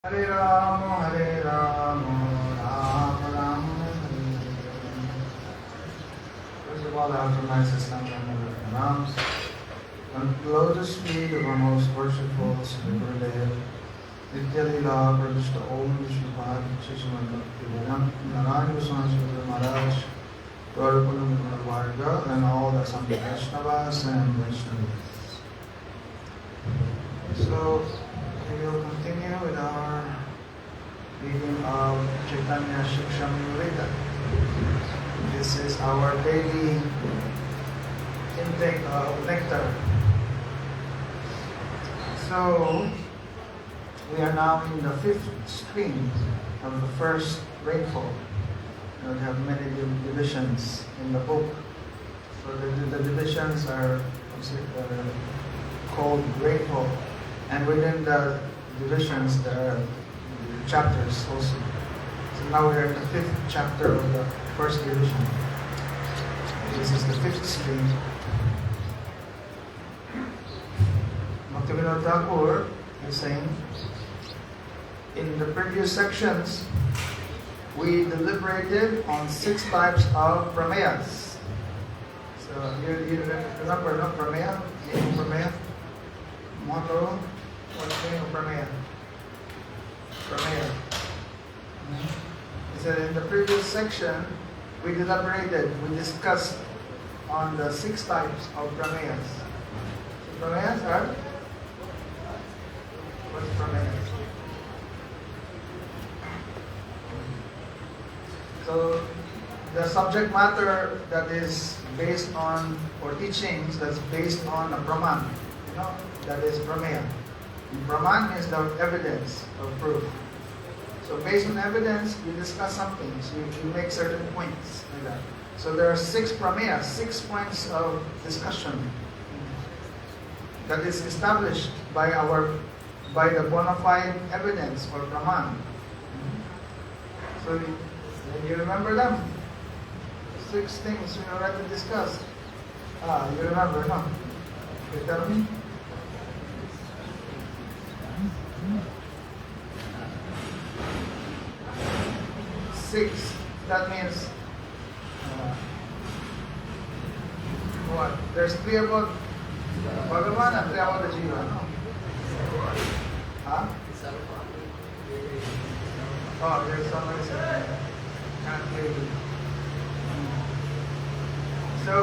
Hare Rama, Rama Rama, Hare Hare. First of all, I have to recognize Islam and Rams. And lotus feet of our most worshipful Sri Gurudev, Nitya Leela, Pradishta Om Vishnupada, Shishimanda, Bhagavan, Narayan Goswami Sri Maharaj, Gaurapunam Varga, and all the Sangha Vaishnavas and Vaishnavis. So, we will continue with our reading of Chaitanya Shikshamrita. This is our daily intake of nectar. So, we are now in the fifth stream of the first rainfall. We have many divisions in the book. So the divisions are called rainfall. And within the divisions there are chapters also. So now we are in the fifth chapter of the first division. This is the fifth stream. Bhaktivinoda Thakur is saying, in the previous sections, we deliberated on 6 types of prameyas. So you remember, no? Prameya? Meaning prameya? Motto? What's the meaning of prameya? Prameya. He said in the previous section, we deliberated, we discussed on the 6 types of prameyas. So prameyas are? What's prameyas? So the subject matter that is based on, or teachings that's based on a praman, that is prameya. And praman is the evidence of proof. So based on evidence, you discuss something, so you make certain points like that. So there are 6 prameyas, 6 points of discussion that is established by the bona fide evidence or praman. So you remember them? 6 things we already discussed. You remember, no? You tell me? 6. That means what? There's 3 about Bhagavan and 3 about the Jiva. No? Huh? Oh, there's somebody saying can't hear you. So,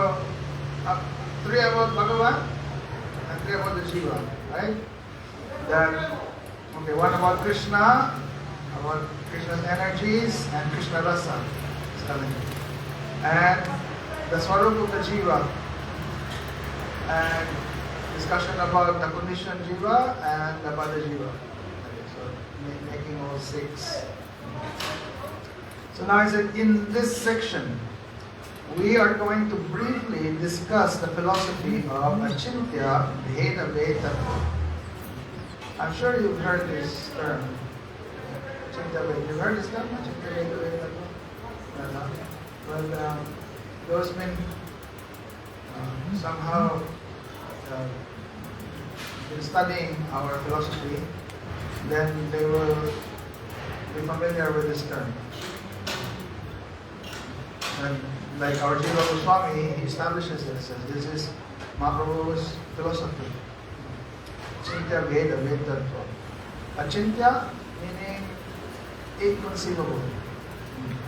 3 about Bhagavan and 3 about the Jiva, right? Okay, 1 about Krishna, about Krishna's energies and Krishna Rasa is coming. And the Swarup of the Jiva, and discussion about the conditioned Jiva and about the Jiva. Okay, so making all 6. So now I said, in this section, we are going to briefly discuss the philosophy of Achintya Bheda Veda. I'm sure you've heard this term. Achintya Veda. You've heard this term? Achintya Bheda Veda? Well, those men somehow been studying our philosophy, then they will be familiar with this term. And like our Jiva Goswami, he establishes this as this is Mahaprabhu's philosophy. Achintya Veda Vedatva. Achintya meaning inconceivable.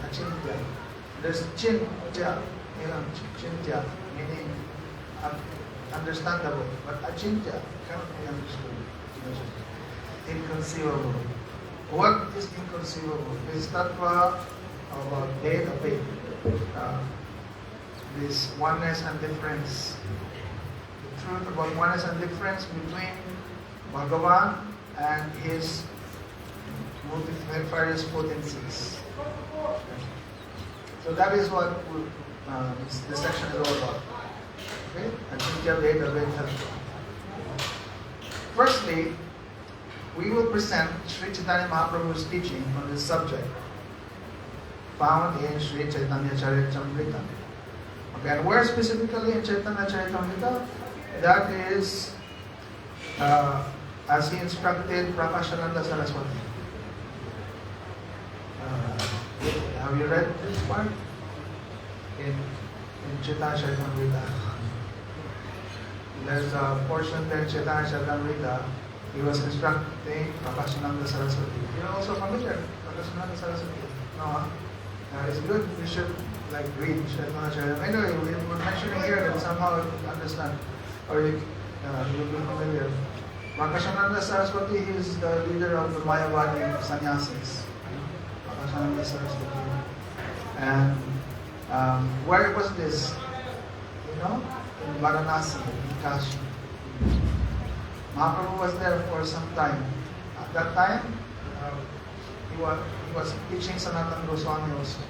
Achintya. There's Chintya, Chintya meaning understandable, but Achintya cannot be understood. Inconceivable. What is inconceivable? Is tattva about Veda Veda. This oneness and difference. The truth about oneness and difference between Bhagavan and his multifarious potencies. So that is what this section is all about. Okay? Achintya Veda Veda. Firstly, we will present Sri Chaitanya Mahaprabhu's teaching on this subject, found in Sri Chaitanya Charitamrita. Okay, and where specifically in Chaitanya Charitamrita? That is as he instructed Prakashananda Saraswati. Have you read this part? In Chaitanya Charitamrita. There's a portion there in Chaitanya Charitamrita. He was instructing Prakashananda Saraswati. You're also familiar with Prakashananda Saraswati? No, huh? It's good. You should read Chaitanya Charitamrita. Anyway, we're mentioning here that somehow you understand, or you'll be familiar. Prakashananda Saraswati is the leader of the Mayavadi sannyasis. Prakashananda Saraswati. And where was this? In Varanasi, in Kashi. Mahaprabhu was there for some time. At that time, he was teaching Sanatana Goswami also.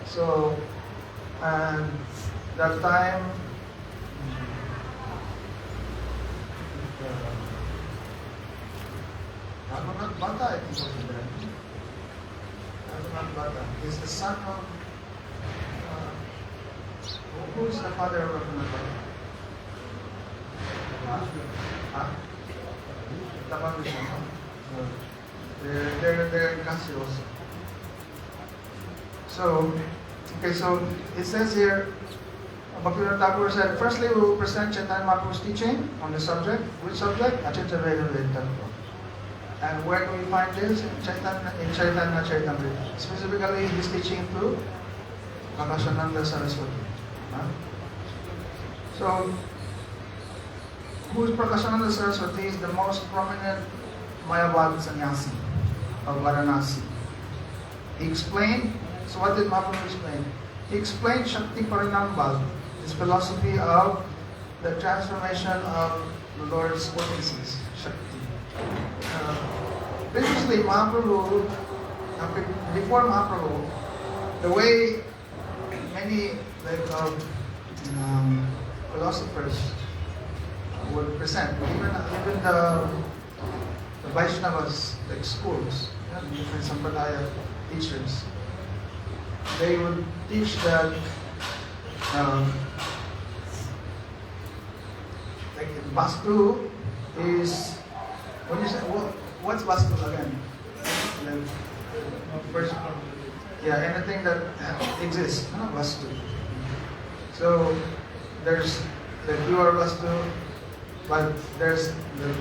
So, and that time, Raghunath Bhatta, I think, was there. Raghunath Bhatta is the son of who is the father of Raghunath Bhatta? Tamam Vishnu. They're in Kasi also. So it says here, Bhaktivinoda Thakur said, firstly we will present Chaitanya Mahaprabhu's teaching on the subject. Which subject? Achintya Veda Vedanta. And where do we find this? In Chaitanya Charitamrita. Specifically, he's teaching to Prakashananda Saraswati. So, who is Prakashananda Saraswati? Is the most prominent Mayavad sannyasi of Varanasi. He explained, so what did Mahaprabhu explain? He explained Shakti Parinambhad, his philosophy of the transformation of the Lord's potencies, Shakti. Previously, Mahaprabhu, before Mahaprabhu, the way many philosophers would present, even the Vaishnavas, like schools, different Sampradaya teachers, they would teach that Vastu is, when you say, what's Vastu again? First, anything that exists, Vastu. So there's the pure Vastu, but there's the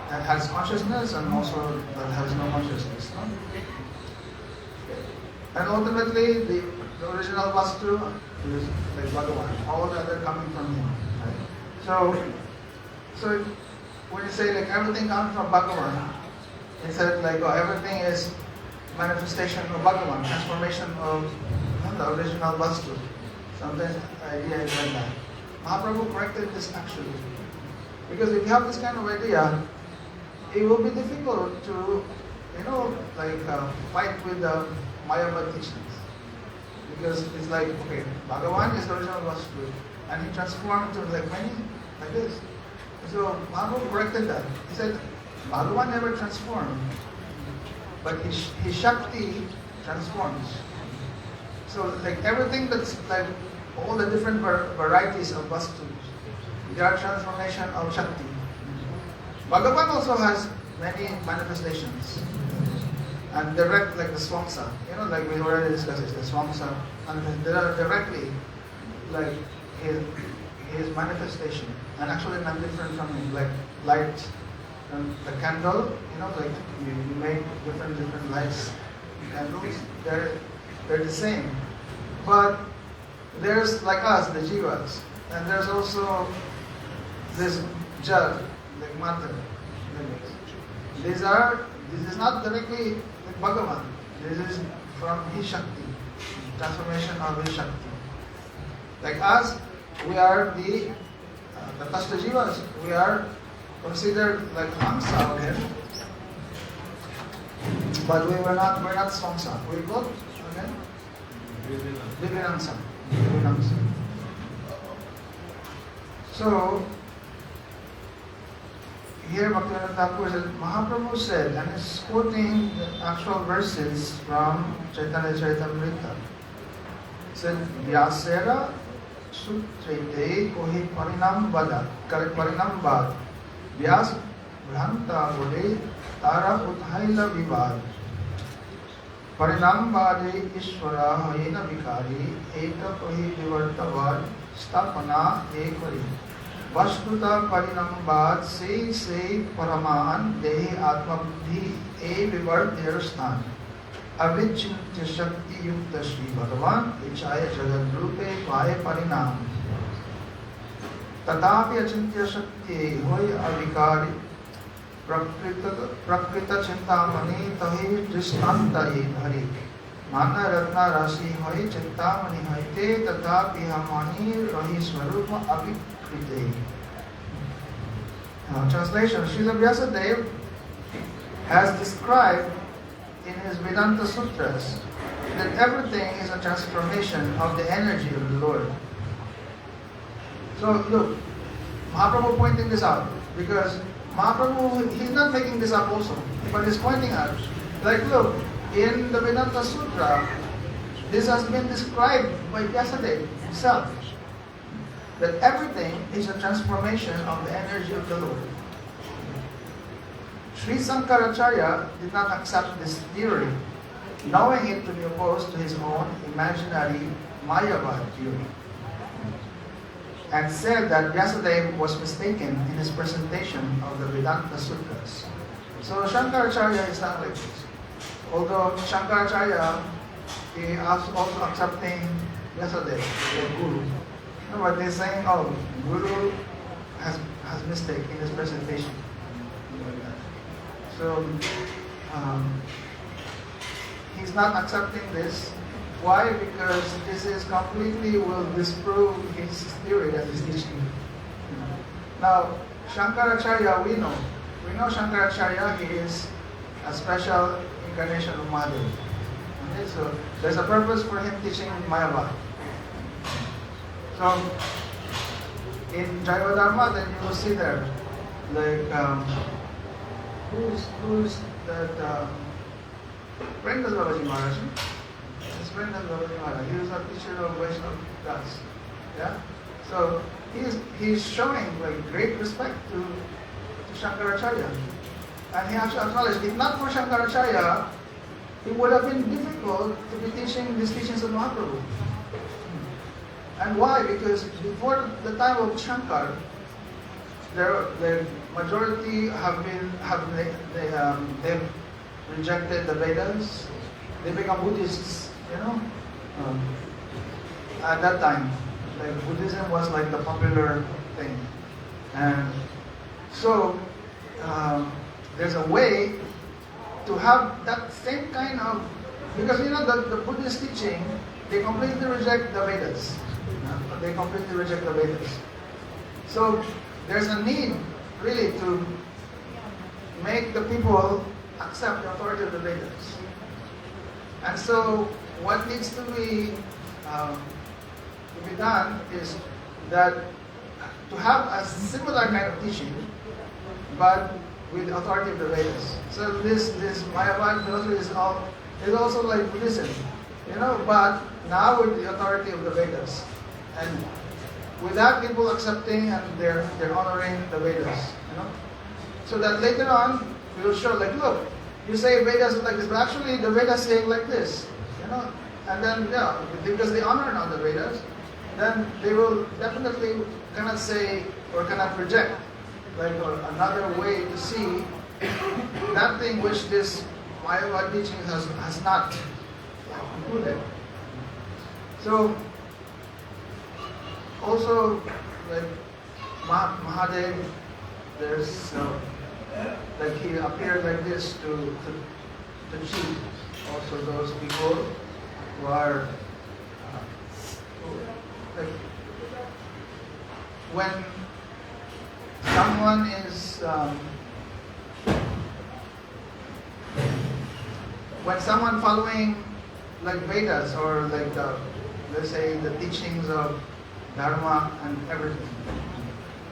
that has consciousness and also that has no consciousness. No? And ultimately, the original Vastu is like Bhagavan. All the other coming from him. Right? So when you say everything comes from Bhagavan, it said everything is manifestation of Bhagavan, transformation of the original Vastu. Sometimes the idea is like that. Mahaprabhu corrected this actually. Because if you have this kind of idea, it will be difficult to, fight with the Mayavad teachings. Because it's okay, Bhagavan is the original Vastu, and he transformed into many, like this. So Mahaprabhu corrected that. He said, Bhagavan never transformed, but his Shakti transforms. So everything that's all the different varieties of Vastu, they are transformation of Shakti. Bhagavan also has many manifestations. And direct, like the Swamsa, we already discussed it, the Swamsa, and they are directly his manifestation, and actually not different from him, like light, and the candle, you make different lights, candles, they're the same. But there's like us, the Jivas, and there's also this Jal, like matter. This is not directly like Bhagavan. This is from his Shakti, transformation of his Shakti. Like us, we are the Tatastha Jivas. We are considered like Hamsa of him, but we're not Swamsa. We're both again Vivinamsa. So here Bhaktivinoda Thakur said, Mahaprabhu said, and is quoting the actual verses from Chaitanya Charitamrita. He said, Vyasera sutrete kohi parinam vada, correct parinam vad. Vyas Bhranta Bude Tara Uthaila Vivad Parinam Vade Ishvara Hayena Vikari Eta Pahi Vivartavad Stapana Ekvari Vastuta Parinam Vad Se Paraman Dehi Atma Buddhi E Vivart Stan Avichintya Shakti Yukta Shri Bhagavan Ichaya Jagat Rupe Vaye Parinam Tatapi Achintya Shakti Hoy Avikari Prakrita Chintamani Tahi Drishtanta Dhari Mana Ratna Rasi Hoy Chintamani Hoite Tatapi Hamani Rahi Swarupa Avikrite. Translation: Srila Vyasadeva has described in his Vedanta Sutras that everything is a transformation of the energy of the Lord. So look, Mahaprabhu pointing this out because Mahaprabhu, he's not making this up also, but he's pointing out, like look, in the Vedanta Sutra, this has been described by Vyasadeva himself, that everything is a transformation of the energy of the Lord. Sri Sankaracharya did not accept this theory, knowing it to be opposed to his own imaginary Mayavad theory, and said that Vyasadeva was mistaken in his presentation of the Vedanta Sutras. So Shankaracharya is not like this. Although Shankaracharya is also accepting Vyasadeva, the Guru. But they're saying, oh, Guru has mistake in his presentation. So he's not accepting this. Why? Because this is completely will disprove his theory that he's teaching. Now, Shankaracharya, we know Shankaracharya, he is a special incarnation of Mahadev. Okay, so there's a purpose for him teaching Mayavad. So in Jaiva Dharma, then you will see there, like who's that Prendas Babaji Maharaj? It's Prendas Babaji Maharaj. He was a teacher of Vaishnava Das. Yeah. So he's showing like great respect to Shankaracharya, and he has to acknowledge, if not for Shankaracharya, it would have been difficult to be teaching these teachings of Mahaprabhu. And why? Because before the time of Shankar, the majority they've rejected the Vedas. They become Buddhists, at that time, like Buddhism was like the popular thing, and so there's a way to have that same kind of, because the Buddhist teaching, they completely reject the Vedas. They completely reject the Vedas. So there's a need really to make the people accept the authority of the Vedas. And so what needs to be done is that to have a similar kind of teaching, but with the authority of the Vedas. So this Mayavad philosophy is also like Buddhism, but now with the authority of the Vedas. And with that, people accepting and they're honoring the Vedas, so that later on we will show, like, look, you say Vedas is like this, but actually the Vedas saying like this, and then because they honor now the Vedas, then they will definitely cannot say or cannot reject like another way to see that thing which this Mayavad teaching has not included. So also, like Mahadev, there's like he appeared like this to cheat also those people who are like when someone is when someone following like Vedas or like let's say the teachings of Dharma and everything,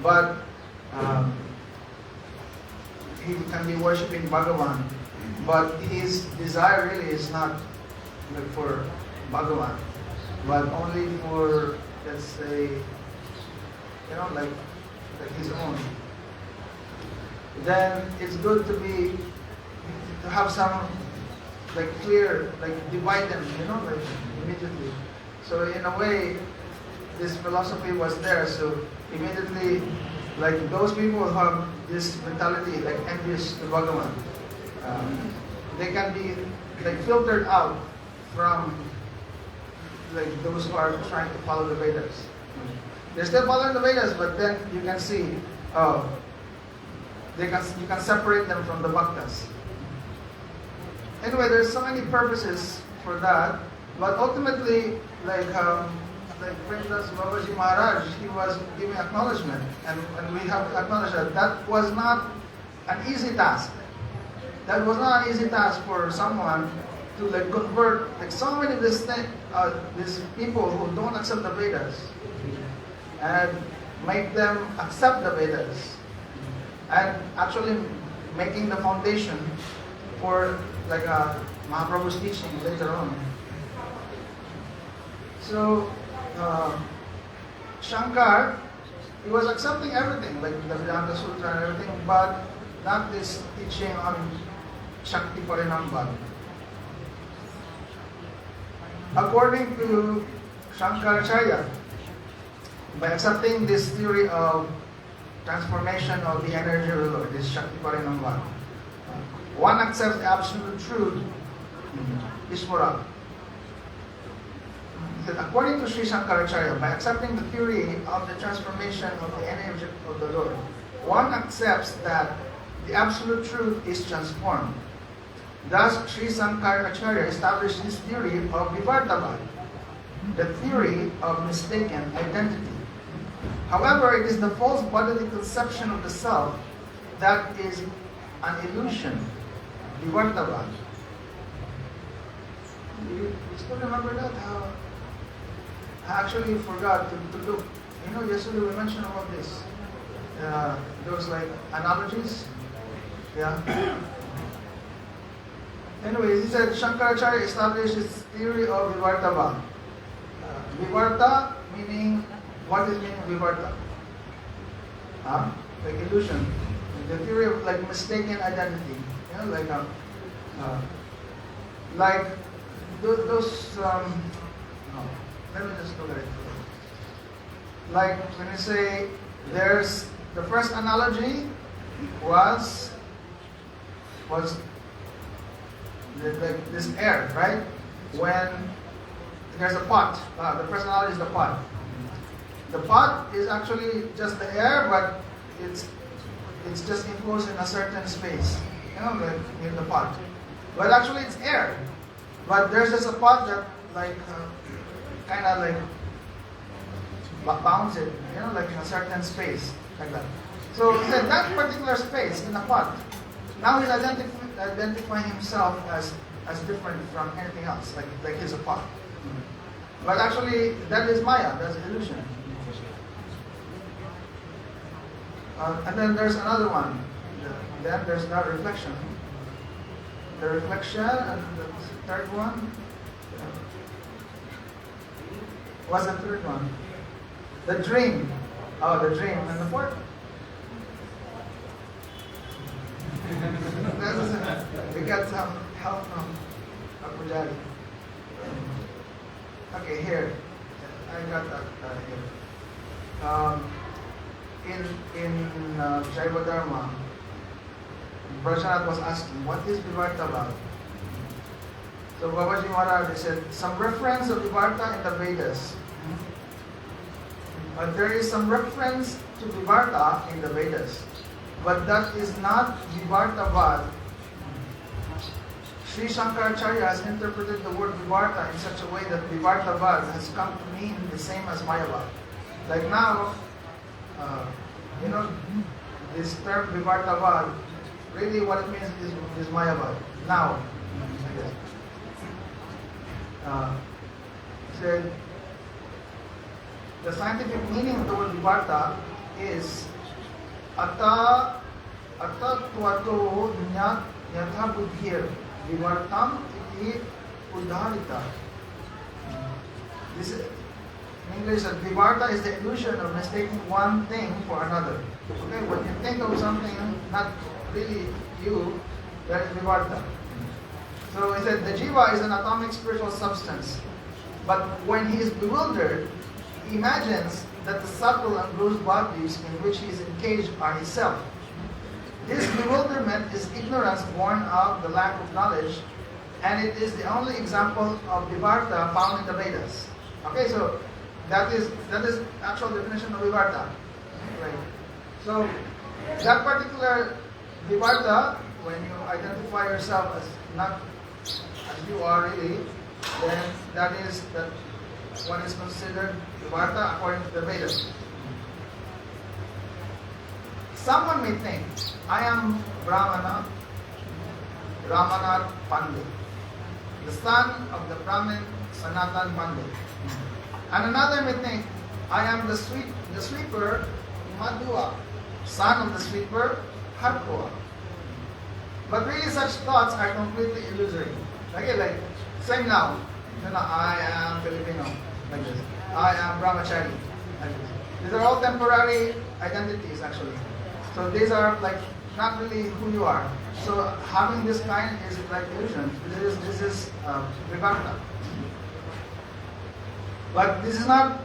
but he can be worshipping Bhagavan, but his desire really is not like for Bhagavan, but only for, let's say, like his own. then it's good to have some clear, divide them, immediately. So in a way, this philosophy was there. So immediately, those people who have this mentality, envious to Bhagavan, they can be filtered out from those who are trying to follow the Vedas. They're still following the Vedas, but then you can see, you can separate them from the bhaktas. Anyway, there's so many purposes for that, but ultimately, for instance, Babaji Maharaj, he was giving acknowledgement, and we have to acknowledge that was not an easy task. That was not an easy task for someone to convert so many of these people who don't accept the Vedas, and make them accept the Vedas, and actually making the foundation for Mahaprabhu's teaching later on. So Shankar, he was accepting everything, the Vedanta Sutra and everything, but not this teaching on Shakti Parinambhad. According to Shankaracharya, by accepting this theory of transformation of the energy ruler, this Shakti Parinambhad, one accepts the absolute truth, Ishvara. According to Sri Shankaracharya, by accepting the theory of the transformation of the energy of the Lord, one accepts that the absolute truth is transformed. Thus, Sri Shankaracharya established this theory of Vivartavad, the theory of mistaken identity. However, it is the false bodily conception of the self that is an illusion, Vivartavad. You still remember that? I actually forgot to look. Yesterday we mentioned about this. Those analogies. Yeah. Anyways, he said Shankaracharya established his theory of Vivartavad. Vivarta meaning, what is meaning Vivarta? Illusion. The theory of mistaken identity. Those let me just look at it. When you say there's the first analogy was this air, right? When there's a pot. The first analogy is the pot. The pot is actually just the air, but it's just enclosed in a certain space, in the pot. But actually it's air. But there's just a pot that bounds it, in a certain space, like that. So he said that particular space in the pot, now he's identifying himself as different from anything else, like he's a pot. But actually, that is Maya, that's illusion. And then there's another one. Then there's the reflection. The reflection, and the third one. What's the third one? The dream. Oh, the dream. And the fourth? We got some help from Pujari. Okay, here. I got that here. In Jaiva Dharma, Brajanath was asking, what is Vivartavad? So Babaji Maharaj said, some reference of Vivarta in the Vedas. But there is some reference to Vivarta in the Vedas. But that is not Vivartavad. Sri Shankaracharya has interpreted the word Vivarta in such a way that Vivartavad has come to mean the same as Mayavad. Like now, this term Vivartavad, really what it means is Mayavad. Now, said the scientific meaning of the word Vivarta is Ata Tvato Nyatha Buddhir Vivartam iti Udharita. This is, in English, Vivarta is the illusion of mistaking one thing for another. Okay, when you think of something not really you, that is Vivarta. So he said the jiva is an atomic spiritual substance. But when he is bewildered, he imagines that the subtle and gross bodies in which he is encaged are his self. This bewilderment is ignorance born of the lack of knowledge, and it is the only example of Vivarta found in the Vedas. Okay, so that is actual definition of Vivarta. Right. So that particular Vivarta, when you identify yourself as not as you are really, then that one is considered Vivarta according to the Vedas. Someone may think, I am Brahmana, Ramanath Pandit, the son of the Brahmin Sanatan Pandit. And another may think, I am the sweeper Madhua, son of the sweeper Harpua. But really such thoughts are completely illusory. Okay, like, same now. I am Filipino, like this. I am Brahmachari, like this. These are all temporary identities actually. So these are like not really who you are. So having this kind is like illusion. This is Vivarta. But this is not